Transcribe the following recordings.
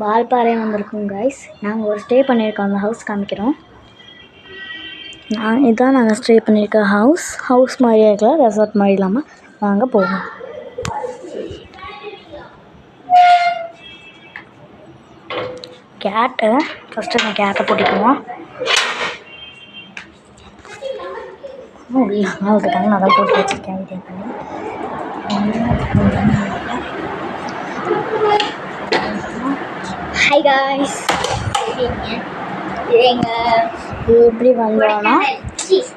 வால்பாறை வந்திருக்கோம் கைஸ். நாங்கள் ஒரு ஸ்டே பண்ணியிருக்கோம். அந்த ஹவுஸ் காமிக்கிறோம். இதுதான் நாங்கள் ஸ்டே பண்ணியிருக்க ஹவுஸ் மாதிரியே இருக்கலாம், ரெசார்ட் மாதிரி இல்லாமல். நாங்கள் போவோம். கேட்டை ஃபஸ்ட்டு நான் கேட்டை போட்டிக்குவோம். இருக்காங்க, நான் தான் போட்டு வச்சுருக்கேன். வீடியோ பண்ணி ஹாய் காய்ஸ், எப்படி வந்தோன்னா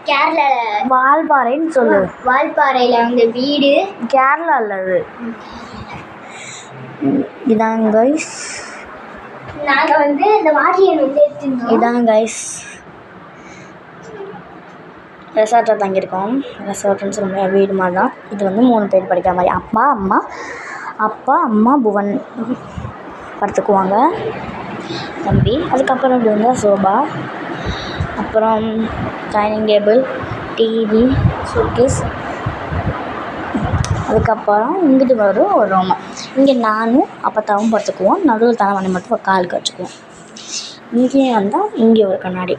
கேரளா வால்பாறைன்னு சொல்லு. வால்பாறையில் வந்து வீடு கேரளா இல்லது. இதாங்க கைஸ், நாங்கள் வந்து இந்த வாட்டியன் வந்து எடுத்துருந்தோம். இதாங்க கைஸ் ரெசார்ட்டில் தங்கியிருக்கோம். ரெசார்ட்னு சொல்ல முடியாது, வீடு மாதிரி தான். இது வந்து 3 பேர் படிக்கிற மாதிரி. அப்பா அம்மா புவன் படுத்துக்குவாங்க, தம்பி. அதுக்கப்புறம் இப்படி வந்து சோபா, அப்புறம் டைனிங் டேபிள், டிவி, சூட்கேஸ். அதுக்கப்புறம் இங்கிட்டு வரும் ஒரு ரூமு. இங்கே நானும் அப்பத்தாவும் படுத்துக்குவோம். நடுவில் தலைவணி மட்டும் காலுக்கு வச்சுக்குவோம். இங்கேயும் வந்தால் இங்கே ஒரு கண்ணாடி.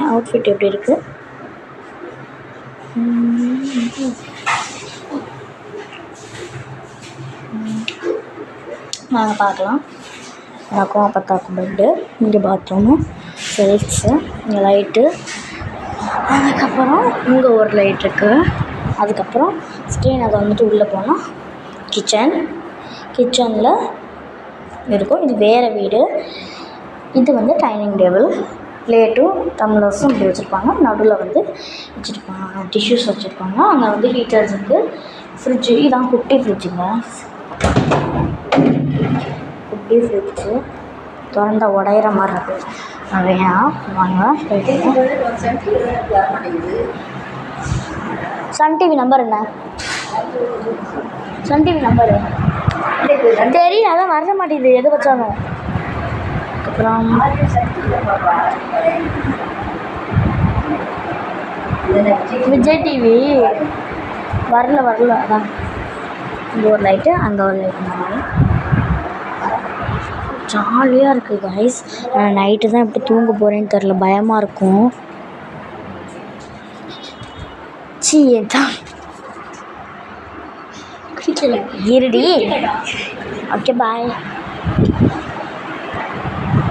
அவுட்ஃபிட் எப்படி இருக்குது? நாங்கள் பார்க்கலாம். எனக்கும் அப்பத்தாக்கும் பெட்டு, இங்கே பாத்ரூமு, செல்ஃப்ஸு, இங்கே லைட்டு. அதுக்கப்புறம் இங்கே ஒரு லைட் இருக்குது. அதுக்கப்புறம் ஸ்க்ரீன் வந்துட்டு உள்ளே போனால் கிச்சனில் இருக்கும். இது வேறு வீடு. இது வந்து டைனிங் டேபிள், பிளேட்டும் டம்ளர்ஸும் இப்படி வச்சுருப்பாங்க. நடுவில் வந்து வச்சுருப்பாங்க டிஷ்யூஸ் வச்சுருப்பாங்க. அங்கே வந்து ஹீட்டர்ஸ் இருக்குது. ஃப்ரிட்ஜு, இதான் குட்டி ஃப்ரிட்ஜுங்க. குட்டி ஃப்ரிட்ஜு திறந்த உடையிற மாதிரி இருக்குது. நிறையா வாங்க. சன் டிவி நம்பர் என்ன? சன் டிவி நம்பரு தெரியல, அதான் வர மாட்டேங்குது எது வச்சாலும். அப்புறம் விஜய் டிவி வரல. அதான் இங்கே ஒரு லைட்டு, அங்கே ஒரு லைட். இந்த மாதிரி ஜாலியாக இருக்குது கைஸ். நைட்டு தான் எப்படி தூங்க போகிறேன்னு தெரில, பயமாக இருக்கும். தான் இருடி. Okay bye.